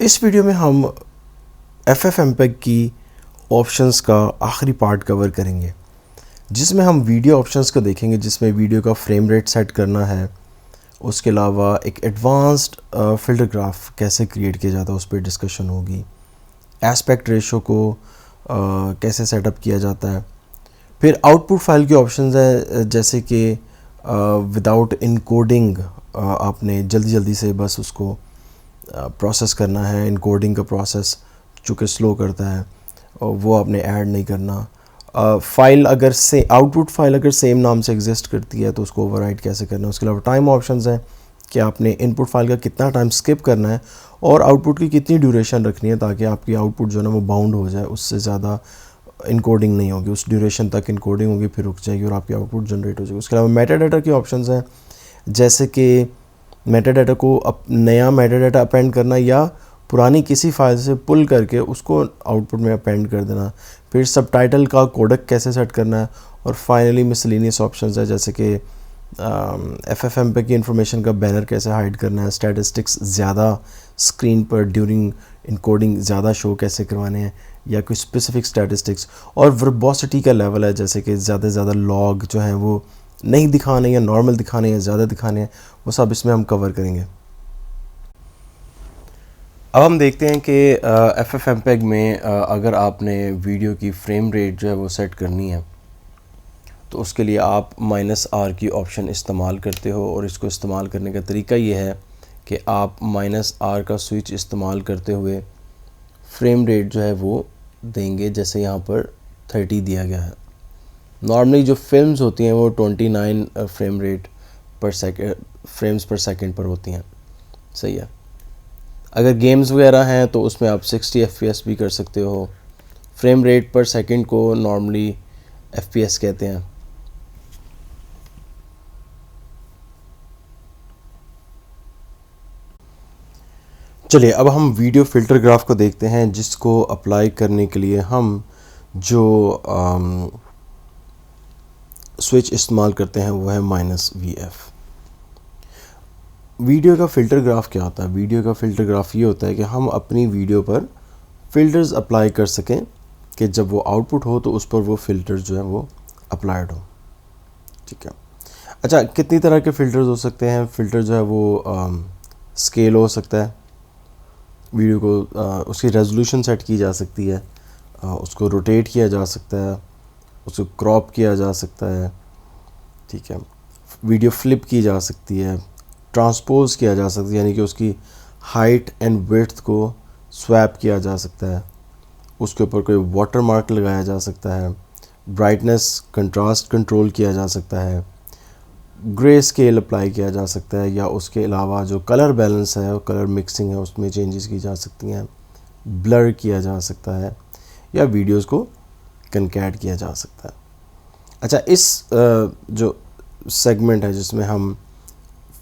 इस वीडियो में हम FFmpeg की ऑप्शंस का आखिरी पार्ट कवर करेंगे, जिसमें हम वीडियो ऑप्शंस को देखेंगे, जिसमें वीडियो का फ्रेम रेट सेट करना है। उसके अलावा एक एडवांस्ड फ़िल्टर ग्राफ कैसे क्रिएट किया जाता है उस पर डिस्कशन होगी। एस्पेक्ट रेशो को कैसे सेटअप किया जाता है। फिर आउटपुट फाइल के ऑप्शंस हैं, जैसे कि विदाउट इनकोडिंग आपने जल्दी से बस उसको प्रोसेस करना है। इनकोडिंग का प्रोसेस चूँकि स्लो करता है और वो आपने ऐड नहीं करना। फाइल अगर से आउटपुट फाइल अगर सेम नाम से एग्जिस्ट करती है तो उसको ओवरराइट कैसे करना है। उसके अलावा टाइम ऑप्शंस हैं कि आपने इनपुट फाइल का कितना टाइम स्किप करना है और आउटपुट की कितनी ड्यूरेशन रखनी है, ताकि आपकी आउटपुट जो है ना वो बाउंड हो जाए, उससे ज़्यादा इनकोडिंग नहीं होगी, उस ड्यूरेशन तक इनकोडिंग होगी, फिर रुक जाएगी और आपकी आउटपुट जनरेट हो जाएगी। उसके अलावा मेटाडाटा के ऑप्शंस हैं, जैसे कि मेटाडाटा को नया मेटाडाटा अपेंड करना या पुरानी किसी फाइल से पुल करके उसको आउटपुट में अपेंड कर देना। फिर सबटाइटल का कोडक कैसे सेट करना है। और फाइनली मिसलेनियस ऑप्शंस है, जैसे कि FFmpeg की इंफॉर्मेशन का बैनर कैसे हाइड करना है, स्टैटिस्टिक्स ज़्यादा स्क्रीन पर ड्यूरिंग इनकोडिंग ज़्यादा शो कैसे करवाने हैं, या कोई स्पेसिफिक स्टैटिस्टिक्स। और वर्बोसिटी का लेवल है, जैसे कि ज़्यादा से ज़्यादा लॉग जो हैं वो नहीं दिखाने या नॉर्मल दिखाने या ज़्यादा दिखाने हैं, वो सब इसमें हम कवर करेंगे। अब हम देखते हैं कि FFmpeg में अगर आपने वीडियो की फ्रेम रेट जो है वो सेट करनी है तो उसके लिए आप -R की ऑप्शन इस्तेमाल करते हो। और इसको इस्तेमाल करने का तरीका ये है कि आप -R का स्विच इस्तेमाल करते हुए फ्रेम रेट जो है वो देंगे, जैसे यहाँ पर 30 दिया गया है। नॉर्मली जो फिल्म्स होती हैं वो 29 फ्रेम्स पर सेकंड पर होती हैं, सही है। अगर गेम्स वगैरह हैं तो उसमें आप 60 FPS भी कर सकते हो। फ्रेम रेट पर सेकंड को नॉर्मली FPS कहते हैं। चलिए अब हम वीडियो फ़िल्टर ग्राफ को देखते हैं, जिसको अप्लाई करने के लिए हम जो स्विच इस्तेमाल करते हैं वो है -VF। वीडियो का फ़िल्टर ग्राफ क्या होता है? वीडियो का फ़िल्टर ग्राफ ये होता है कि हम अपनी वीडियो पर फ़िल्टर्स अप्लाई कर सकें कि जब वो आउटपुट हो तो उस पर वो फ़िल्टर जो है वो अप्लाइड हो। ठीक है। अच्छा, कितनी तरह के फ़िल्टर्स हो सकते हैं? फ़िल्टर जो है वो स्केल हो सकता है, वीडियो को उसकी रेजोल्यूशन सेट की जा सकती है, उसको रोटेट किया जा सकता है, उसको क्रॉप किया जा सकता है। ठीक है। वीडियो फ्लिप की जा सकती है, ट्रांसपोज किया जा सकता है, यानी कि उसकी हाइट एंड विड्थ को स्वैप किया जा सकता है, उसके ऊपर कोई वाटर मार्क लगाया जा सकता है, ब्राइटनेस कंट्रास्ट कंट्रोल किया जा सकता है, ग्रे स्केल अप्लाई किया जा सकता है, या उसके अलावा जो कलर बैलेंस है और कलर मिक्सिंग है उसमें चेंजेस की जा सकती हैं, ब्लर किया जा सकता है, या वीडियोस को कनकैट किया जा सकता है। अच्छा, इस जो सेगमेंट है जिसमें हम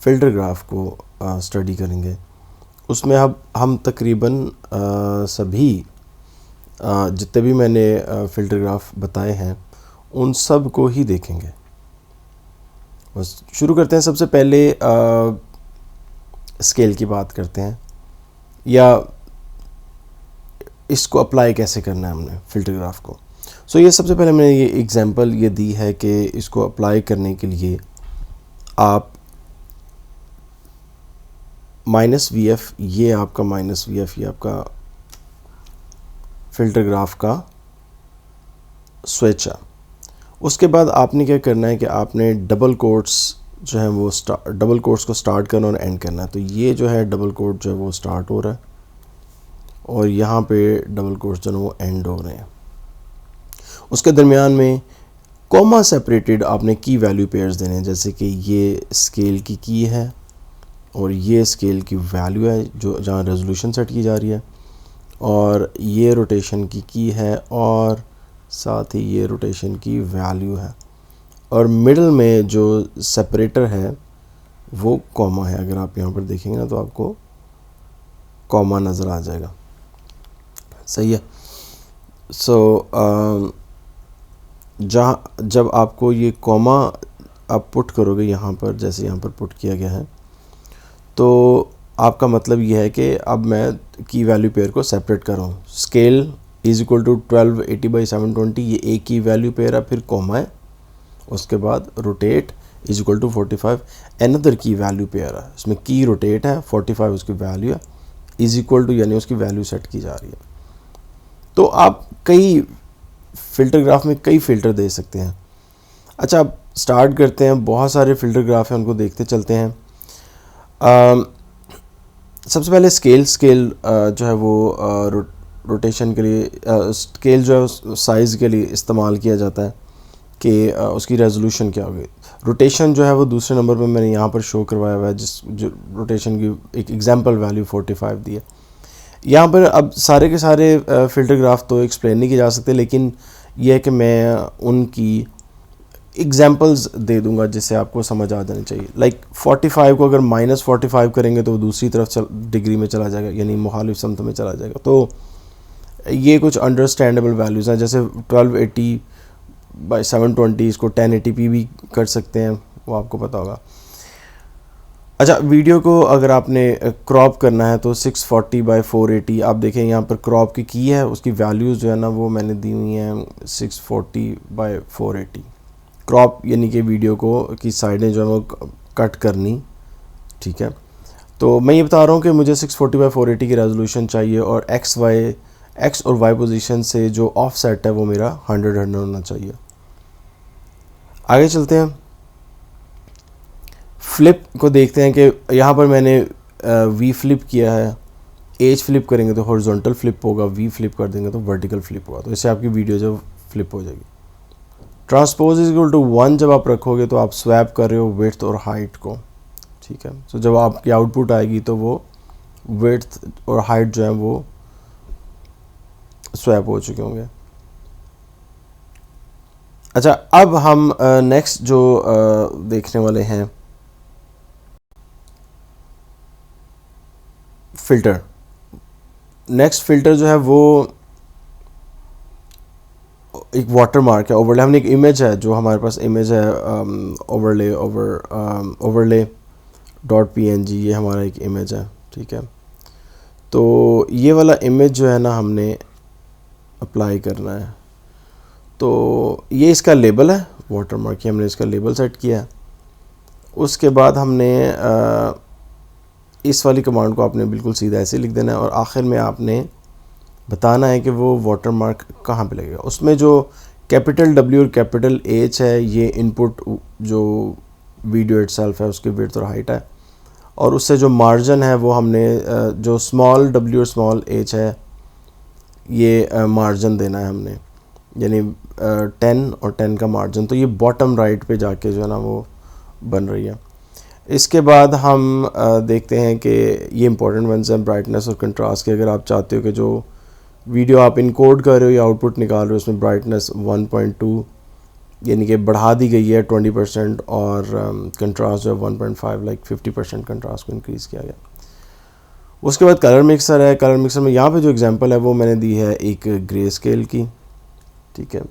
फ़िल्टर ग्राफ को स्टडी करेंगे, उसमें अब हम तकरीबन सभी जितने भी मैंने फ़िल्टर ग्राफ बताए हैं उन सब को ही देखेंगे। बस शुरू करते हैं। सबसे पहले स्केल की बात करते हैं, या इसको अप्लाई कैसे करना है हमने फ़िल्टर ग्राफ को। सो ये सबसे पहले मैंने ये एग्जांपल ये दी है कि इसको अप्लाई करने के लिए आप -VF, ये आपका -VF, ये आपका फ़िल्टर ग्राफ का स्विच है। उसके बाद आपने क्या करना है कि आपने डबल कोट्स जो है वो डबल कोट्स को स्टार्ट करना और एंड करना है। तो ये जो है डबल कोट जो है वो स्टार्ट हो रहा है और यहाँ पे डबल कोट्स जो है वो एंड हो रहे हैं। उसके दरमियान में कॉमा सेपरेटेड आपने की वैल्यू पेयर्स देने हैं, जैसे कि ये स्केल की है और ये स्केल की वैल्यू है जो जहाँ रेजोल्यूशन सेट की जा रही है, और ये रोटेशन की है और साथ ही ये रोटेशन की वैल्यू है, और मिडल में जो सेपरेटर है वो कॉमा है। अगर आप यहाँ पर देखेंगे ना तो आपको कॉमा नज़र आ जाएगा, सही है। जब आपको ये कॉमा आप पुट करोगे यहाँ पर, जैसे यहाँ पर पुट किया गया है, तो आपका मतलब ये है कि अब मैं की वैल्यू पेयर को सेपरेट कर रहा हूँ। स्केल इज इक्वल टू 1280/720, ये एक की वैल्यू पेयर है, फिर कॉमा है, उसके बाद rotate is equal to 45 another की वैल्यू पेयर है, इसमें की रोटेट है, 45 उसकी वैल्यू है, इज इक्वल टू यानी उसकी वैल्यू सेट की जा रही है। तो आप कई फ़िल्टर ग्राफ में कई फ़िल्टर दे सकते हैं। अच्छा, अब स्टार्ट करते हैं। बहुत सारे फ़िल्टर ग्राफ हैं, उनको देखते चलते हैं। सबसे पहले स्केल जो है वो रोटेशन के लिए, स्केल जो है साइज़ के लिए इस्तेमाल किया जाता है कि उसकी रेजोल्यूशन क्या होगी। रोटेशन जो है वो दूसरे नंबर पे मैंने यहाँ पर शो करवाया हुआ है, जो रोटेशन की एक एग्जांपल वैल्यू 45 दी है। यहाँ पर अब सारे के सारे फ़िल्टर ग्राफ तो एक्सप्लेन नहीं किए जा सकते, लेकिन यह है कि मैं उनकी एग्जांपल्स दे दूंगा जिससे आपको समझ आ जानी चाहिए। लाइक 45 को अगर -45 करेंगे तो वो दूसरी तरफ डिग्री में चला जाएगा, यानी मुखालिफ समत में चला जाएगा। तो ये कुछ अंडरस्टैंडेबल वैल्यूज़ हैं। जैसे 1280/720 इसको 1080p भी कर सकते हैं, वो आपको पता होगा। अच्छा, वीडियो को अगर आपने क्रॉप करना है तो 640/480, आप देखें यहाँ पर क्रॉप की है, उसकी वैल्यूज़ जो है ना वो मैंने दी हुई हैं 640/480। क्रॉप यानी कि वीडियो को की साइडें जो है वो कट करनी, ठीक है। तो मैं ये बता रहा हूँ कि मुझे 640/480 की रेजोल्यूशन चाहिए और एक्स और वाई पोजीशन से जो ऑफ सेट है वो मेरा 100 होना चाहिए। आगे चलते हैं, फ्लिप को देखते हैं कि यहाँ पर मैंने वी फ्लिप किया है। एज फ्लिप करेंगे तो हॉरिजॉन्टल फ्लिप होगा, वी फ्लिप कर देंगे तो वर्टिकल फ्लिप होगा। तो इससे आपकी वीडियो जो फ्लिप हो जाएगी। ट्रांसपोज इज इक्वल टू 1 जब आप रखोगे तो आप स्वैप कर रहे हो विड्थ और हाइट को, ठीक है। तो जब आपकी आउटपुट आएगी तो वो विड्थ और हाइट जो है वो स्वैप हो चुके होंगे। अच्छा, अब हम नेक्स्ट जो देखने वाले हैं फ़िल्टर। नेक्स्ट फ़िल्टर जो है वो एक वाटर मार्क है, ओवरले। हमने एक इमेज है, जो हमारे पास इमेज है overlay.png, ये हमारा एक इमेज है, ठीक है। तो ये वाला इमेज जो है ना हमने अप्लाई करना है। तो ये इसका लेबल है, वाटर मार्क, ये हमने इसका लेबल सेट किया है। उसके बाद हमने इस वाली कमांड को आपने बिल्कुल सीधा ऐसे लिख देना है और आखिर में आपने बताना है कि वो वाटर मार्क कहाँ पे लगेगा। उसमें जो कैपिटल W और कैपिटल H है, ये इनपुट जो वीडियो इटसेल्फ है उसकी विड्थ और हाइट है, और उससे जो मार्जिन है वो हमने जो स्मॉल w और स्मॉल h है, ये मार्जिन देना है हमने, यानी 10 और 10 का मार्जिन। तो ये बॉटम राइट पे जाके जो है ना वो बन रही है। इसके बाद हम देखते हैं कि ये इंपॉर्टेंट वंस हैं, ब्राइटनेस और कंट्रास्ट के। अगर आप चाहते हो कि जो वीडियो आप इनकोड कर रहे हो या आउटपुट निकाल रहे हो उसमें ब्राइटनेस 1.2 यानी कि बढ़ा दी गई है 20%, और कंट्रास्ट जो है 1.5 लाइक 50% कंट्रास्ट को इंक्रीज़ किया गया। उसके बाद कलर मिक्सर है। कलर मिक्सर में यहाँ पे जो एग्जांपल है वो मैंने दी है एक ग्रे स्केल की, ठीक है।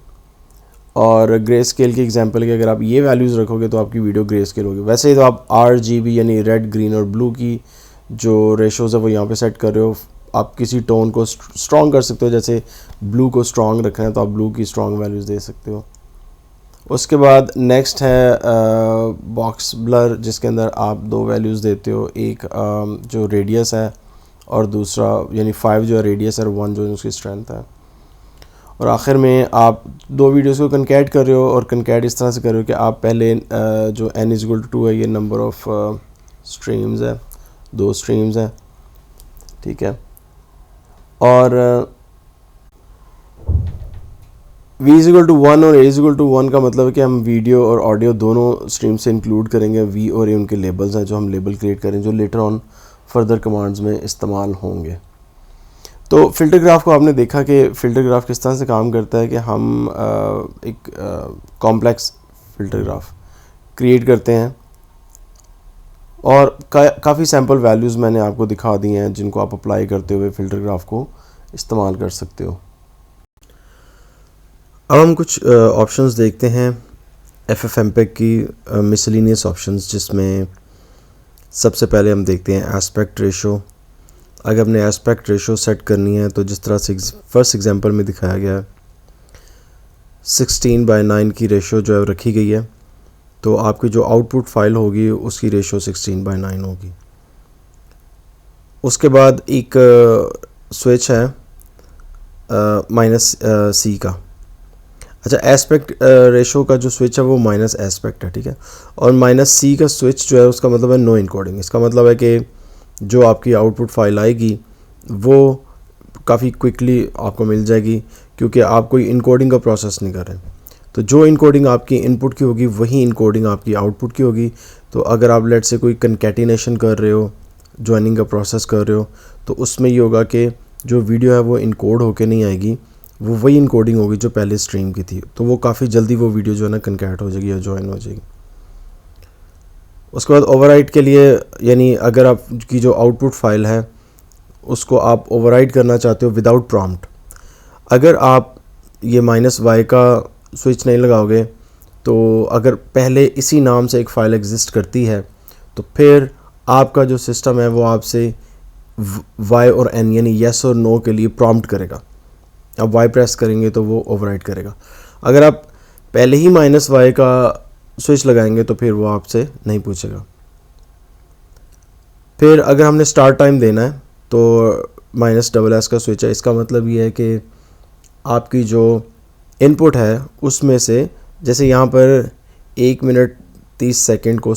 और ग्रे स्केल की एग्जांपल की अगर आप ये वैल्यूज़ रखोगे तो आपकी वीडियो ग्रे स्केल होगी। वैसे ही तो आप RGB यानी रेड, ग्रीन और ब्लू की जो रेशोज़ है वो यहाँ पे सेट कर रहे हो। आप किसी टोन को स्ट्रॉन्ग कर सकते हो, जैसे ब्लू को स्ट्रॉन्ग रखना है तो आप ब्लू की स्ट्रॉन्ग वैल्यूज़ दे सकते हो। उसके बाद नेक्स्ट है बॉक्स ब्लर, जिसके अंदर आप दो वैल्यूज़ देते हो, एक जो रेडियस है और दूसरा यानी 5 जो है रेडियस है और 1 जो उसकी स्ट्रेंथ है। और आखिर में आप दो वीडियोस को कनकैट कर रहे हो, और कनकैट इस तरह से कर रहे हो कि आप पहले जो n=2 है, ये नंबर ऑफ़ स्ट्रीम्स है, 2 स्ट्रीम्स हैं, ठीक है। और v=1 और a=1 का मतलब है कि हम वीडियो और ऑडियो दोनों स्ट्रीम से इंक्लूड करेंगे। v और a उनके लेबल्स हैं जो हम लेबल क्रिएट करें, जो लेटर ऑन फर्दर कमांड्स में इस्तेमाल होंगे। तो फ़िल्टर ग्राफ को आपने देखा कि फ़िल्टर ग्राफ किस तरह से काम करता है कि हम एक कॉम्प्लेक्स फ़िल्टर ग्राफ क्रिएट करते हैं, और काफ़ी सैम्पल वैल्यूज़ मैंने आपको दिखा दी हैं जिनको आप अप्लाई करते हुए फ़िल्टर ग्राफ को इस्तेमाल कर सकते हो। अब हम कुछ ऑप्शंस देखते हैं FFmpeg की, मिसलिनियस ऑप्शंस, जिसमें सबसे पहले हम देखते हैं एस्पेक्ट रेशो। अगर हमने एस्पेक्ट रेशो सेट करनी है तो जिस तरह से फर्स्ट एग्जांपल में दिखाया गया है 16:9 की रेशो जो है रखी गई है, तो आपकी जो आउटपुट फाइल होगी उसकी रेशो 16:9 होगी। उसके बाद एक स्विच है -C का। अच्छा, एस्पेक्ट रेशो का जो स्विच है वो माइनस एस्पेक्ट है, ठीक है। और -C का स्विच जो है उसका मतलब है नो इनकोडिंग। इसका मतलब है कि जो आपकी आउटपुट फाइल आएगी वो काफ़ी क्विकली आपको मिल जाएगी, क्योंकि आप कोई इनकोडिंग का प्रोसेस नहीं कर रहे। तो जो इनकोडिंग आपकी इनपुट की होगी वही इनकोडिंग आपकी आउटपुट की होगी। तो अगर आप लेट से कोई कंकैटिनेशन कर रहे हो, ज्वाइनिंग का प्रोसेस कर रहे हो, तो उसमें ये होगा कि जो वीडियो है वो इनकोड होके नहीं आएगी, वो वही इनकोडिंग होगी जो पहले स्ट्रीम की थी। तो वो काफ़ी जल्दी वो वीडियो जो है ना कंकैट हो जाएगी या ज्वाइन हो जाएगी। उसके बाद ओवरराइट के लिए, यानी अगर आपकी जो आउटपुट फाइल है उसको आप ओवरराइट करना चाहते हो विदाउट प्रॉम्प्ट, अगर आप ये -Y का स्विच नहीं लगाओगे, तो अगर पहले इसी नाम से एक फ़ाइल एग्जिस्ट करती है तो फिर आपका जो सिस्टम है वो आपसे Y और N यानी येस और नो के लिए प्रॉम्प्ट करेगा। अब Y प्रेस करेंगे तो वो ओवरराइट करेगा। अगर आप पहले ही -Y का स्विच लगाएंगे तो फिर वो आपसे नहीं पूछेगा। फिर अगर हमने स्टार्ट टाइम देना है तो -SS का स्विच है। इसका मतलब ये है कि आपकी जो इनपुट है उसमें से, जैसे यहाँ पर 1 मिनट 30 सेकंड को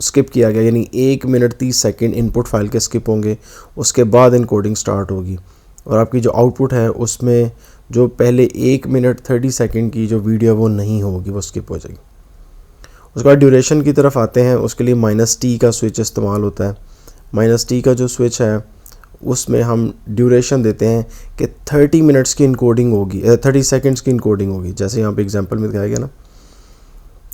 स्किप किया गया, यानी 1 मिनट 30 सेकंड इनपुट फाइल के स्किप होंगे, उसके बाद इनकोडिंग स्टार्ट होगी और आपकी जो आउटपुट है उसमें जो पहले 1 मिनट 30 सेकंड की जो वीडियो वो नहीं होगी, वो स्किप हो जाएगी। उसके बाद ड्यूरेशन की तरफ आते हैं। उसके लिए -T का स्विच इस्तेमाल होता है। -T का जो स्विच है उसमें हम ड्यूरेशन देते हैं कि 30 मिनट्स की इनकोडिंग होगी, 30 सेकंड्स की इनकोडिंग होगी, जैसे यहाँ पे एग्जांपल में दिखाया गया ना।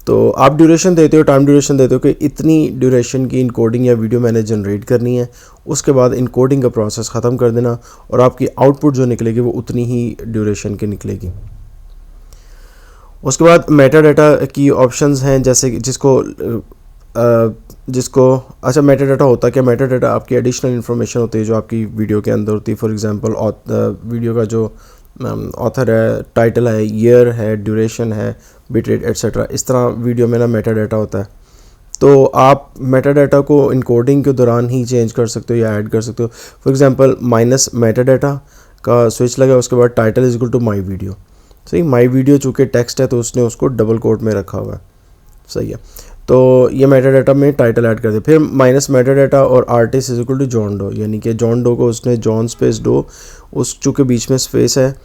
तो आप ड्यूरेशन देते हो, टाइम ड्यूरेशन देते हो कि इतनी ड्यूरेशन की इनकोडिंग या वीडियो मैंने जनरेट करनी है, उसके बाद इनकोडिंग का प्रोसेस ख़त्म कर देना और आपकी आउटपुट जो निकलेगी वो उतनी ही ड्यूरेशन की निकलेगी। उसके बाद मेटा डाटा की ऑप्शंस हैं, जैसे जिसको अच्छा, मेटा डाटा होता है क्या? मेटा डाटा आपकी एडिशनल इन्फॉर्मेशन होती है जो आपकी वीडियो के अंदर होती है। फॉर एग्जांपल वीडियो का जो ऑथर है, टाइटल है, ईयर है, ड्यूरेशन है, बिट रेट एट्सेट्रा, इस तरह वीडियो में ना मेटा डाटा होता है। तो आप मेटा डाटा को इनकोडिंग के दौरान ही चेंज कर सकते हो या ऐड कर सकते हो। फॉर एग्जांपल -मेटा डाटा का स्विच लगा, उसके बाद title is equal to my video. सही, माई वीडियो चूँकि टेक्स्ट है तो उसने उसको डबल कोट में रखा हुआ है। सही है, तो ये मेटा डाटा में टाइटल ऐड कर दे। फिर -मेटा डाटा और artist is equal to John Doe, यानी कि जॉन डो को उसने जॉन स्पेस डो, उस चूँकि बीच में स्पेस है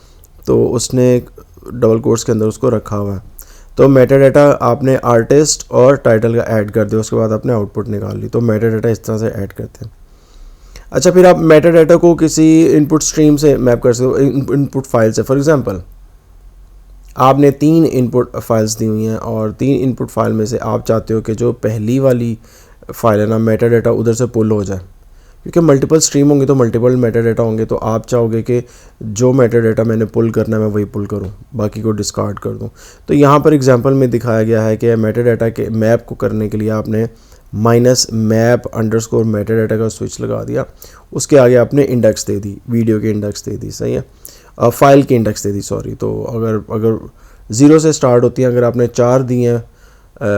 तो उसने डबल कोट्स के अंदर उसको रखा हुआ है। तो मेटा डाटा आपने आर्टिस्ट और टाइटल का ऐड कर दिया, उसके बाद आपने आउटपुट निकाल ली। तो मेटा डाटा इस तरह से ऐड करते हैं। अच्छा, फिर आप मेटा डाटा को किसी इनपुट स्ट्रीम से मैप कर सकते हो, इनपुट फाइल से। फॉर एग्जांपल आपने 3 इनपुट फाइल्स दी हुई हैं और 3 इनपुट फाइल में से आप चाहते हो कि जो पहली वाली फाइल है ना, मेटा डाटा उधर से पुल हो जाए, क्योंकि मल्टीपल स्ट्रीम होंगे तो मल्टीपल मेटा डाटा होंगे। तो आप चाहोगे कि जो मेटा डाटा मैंने पुल करना है मैं वही पुल करूं, बाकी को डिस्कार्ड कर दूं। तो यहाँ पर एग्जांपल में दिखाया गया है कि मेटा डाटा के मैप को करने के लिए आपने -map_मेटा डाटा का स्विच लगा दिया, उसके आगे आपने इंडेक्स दे दी, वीडियो की इंडेक्स दे दी, सही है, फाइल की इंडेक्स दे दी, सॉरी। तो अगर 0 से स्टार्ट होती हैं, अगर आपने 4 दी हैं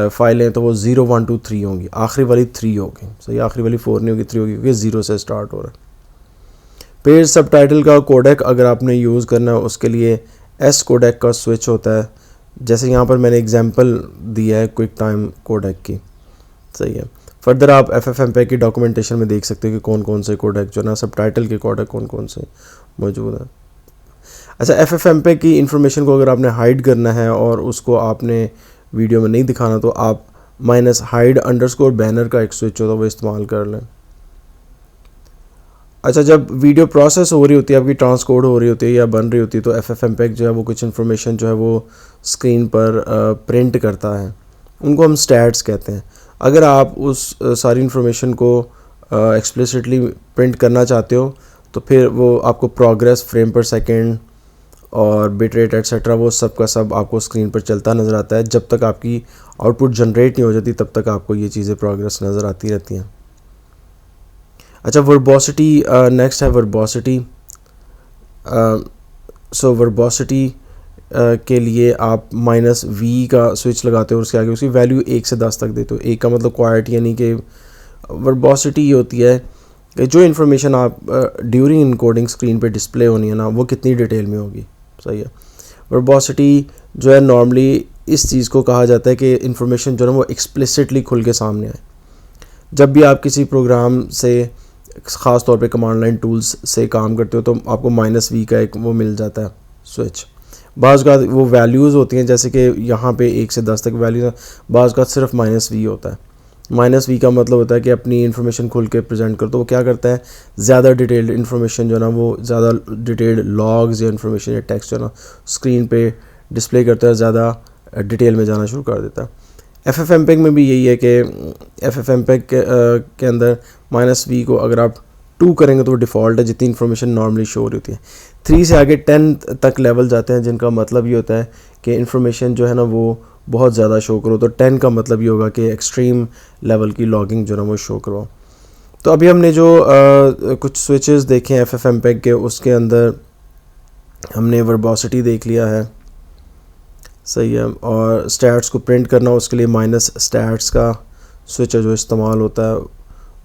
फाइलें तो वो 0 1 2 3 होंगी, आखिरी वाली 3 होगी, सही, आखिरी वाली 4 नहीं होगी, 3 होगी, क्योंकि 0 से स्टार्ट हो रहा है। फिर सब टाइटल का कोडेक अगर आपने यूज़ करना है उसके लिए एस कोडेक का स्विच होता है, जैसे यहाँ पर मैंने एग्जांपल दिया है क्विक टाइम कोडेक की, सही है। फर्दर आप FFmpeg की डॉक्यूमेंटेशन में देख सकते हो कि कौन कौन से कोडेक जो ना सब टाइटल के कोडेक कौन कौन से मौजूद हैं। अच्छा, FFmpeg की इन्फॉर्मेशन को अगर आपने हाइड करना है और उसको आपने वीडियो में नहीं दिखाना तो आप -hide_banner का एक स्विच होता है वो इस्तेमाल कर लें। अच्छा, जब वीडियो प्रोसेस हो रही होती है, आपकी ट्रांसकोड हो रही होती है या बन रही होती है, तो FFmpeg जो है वो कुछ इन्फॉर्मेशन जो है वो स्क्रीन पर प्रिंट करता है, उनको हम स्टैट्स कहते हैं। अगर आप उस सारी इन्फॉर्मेशन को एक्सप्लिसिटली प्रिंट करना चाहते हो तो फिर वो आपको प्रोग्रेस, फ्रेम पर सेकेंड और बिट रेट एट्सेट्रा वो सब का सब आपको स्क्रीन पर चलता नज़र आता है। जब तक आपकी आउटपुट जनरेट नहीं हो जाती तब तक आपको ये चीज़ें प्रोग्रेस नज़र आती रहती हैं। अच्छा, वर्बोसिटी नेक्स्ट है वर्बोसिटी। सो वर्बोसिटी के लिए आप -v का स्विच लगाते हो और उसके आगे उसकी वैल्यू 1 से 10 तक देते हो। 1 का मतलब क्वाइट, यानी कि वर्बोसिटी ये होती है कि जो इन्फॉर्मेशन आप ड्यूरिंग इनकोडिंग स्क्रीन पे डिस्प्ले होनी है ना, वो कितनी डिटेल में होगी। सही है। वर्बोसिटी जो है नॉर्मली इस चीज़ को कहा जाता है कि इन्फॉर्मेशन जो है वो एक्सप्लिसिटली खुल के सामने आए। जब भी आप किसी प्रोग्राम से, ख़ास तौर पे कमांड लाइन टूल्स से काम करते हो, तो आपको -v का एक वो मिल जाता है स्विच। बाज़ का वो वैल्यूज़ होती हैं, जैसे कि यहाँ पे 1 से 10 तक वैल्यू, बाज़ का सिर्फ -v होता है। -v का मतलब होता है कि अपनी इन्फॉर्मेशन खुल के प्रेजेंट कर, तो वो क्या करता है, ज़्यादा डिटेल्ड इन्फॉर्मेशन जो है ना, वो ज़्यादा डिटेल्ड लॉग्स या इन्फॉर्मेशन या टेक्स्ट जो है ना स्क्रीन पे डिस्प्ले करता है, ज़्यादा डिटेल में जाना शुरू कर देता है। FFmpeg में भी यही है कि FFmpeg के अंदर -v को अगर आप 2 करेंगे तो डिफ़ॉल्ट है, जितनी इन्फॉर्मेशन नॉर्मली शो हो रही होती है। 3 से आगे 10 तक लेवल जाते हैं, जिनका मतलब ये होता है कि इन्फॉर्मेशन जो है ना वो बहुत ज़्यादा शो करो। तो 10 का मतलब ये होगा कि एक्सट्रीम लेवल की लॉगिंग जो है ना वो शो करो। तो अभी हमने जो कुछ स्विचेस देखे हैं FFmpeg के, उसके अंदर हमने वर्बोसिटी देख लिया है। सही है। और स्टैट्स को प्रिंट करना, उसके लिए -stats का स्विच है जो इस्तेमाल होता है।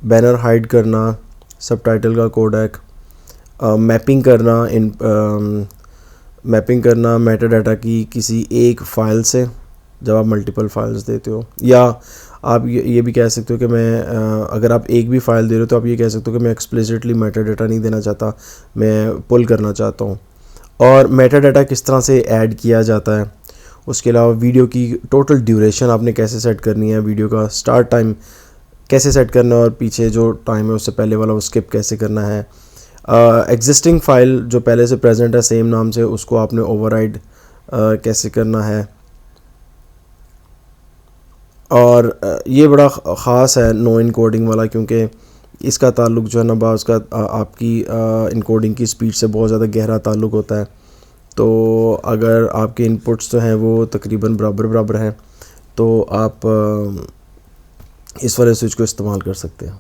बैनर हाइड करना, सबटाइटल का कोडेक, मैपिंग करना मेटा डाटा की किसी एक फ़ाइल से जब आप मल्टीपल फाइल्स देते हो। या आप ये भी कह सकते हो कि मैं अगर आप एक भी फ़ाइल दे रहे हो तो आप ये कह सकते हो कि मैं एक्सप्लिसिटली मेटा डाटा नहीं देना चाहता, मैं पुल करना चाहता हूँ। और मेटा डाटा किस तरह से ऐड किया जाता है, उसके अलावा वीडियो की टोटल ड्यूरेशन आपने कैसे सेट करनी है, वीडियो का स्टार्ट टाइम कैसे सेट करना है और पीछे जो टाइम है उससे पहले वाला वो स्किप कैसे करना है। एग्जिस्टिंग फ़ाइल जो पहले से प्रेजेंट है सेम नाम से, उसको आपने ओवरराइड कैसे करना है। और ये बड़ा ख़ास है नो इनकोडिंग वाला, क्योंकि इसका ताल्लुक जो है ना बाज़ का आपकी इनकोडिंग की स्पीड से बहुत ज़्यादा गहरा ताल्लुक होता है। तो अगर आपके इनपुट्स जो हैं वो तकरीबन बराबर हैं तो आप इस वाले स्विच को इस्तेमाल कर सकते हैं।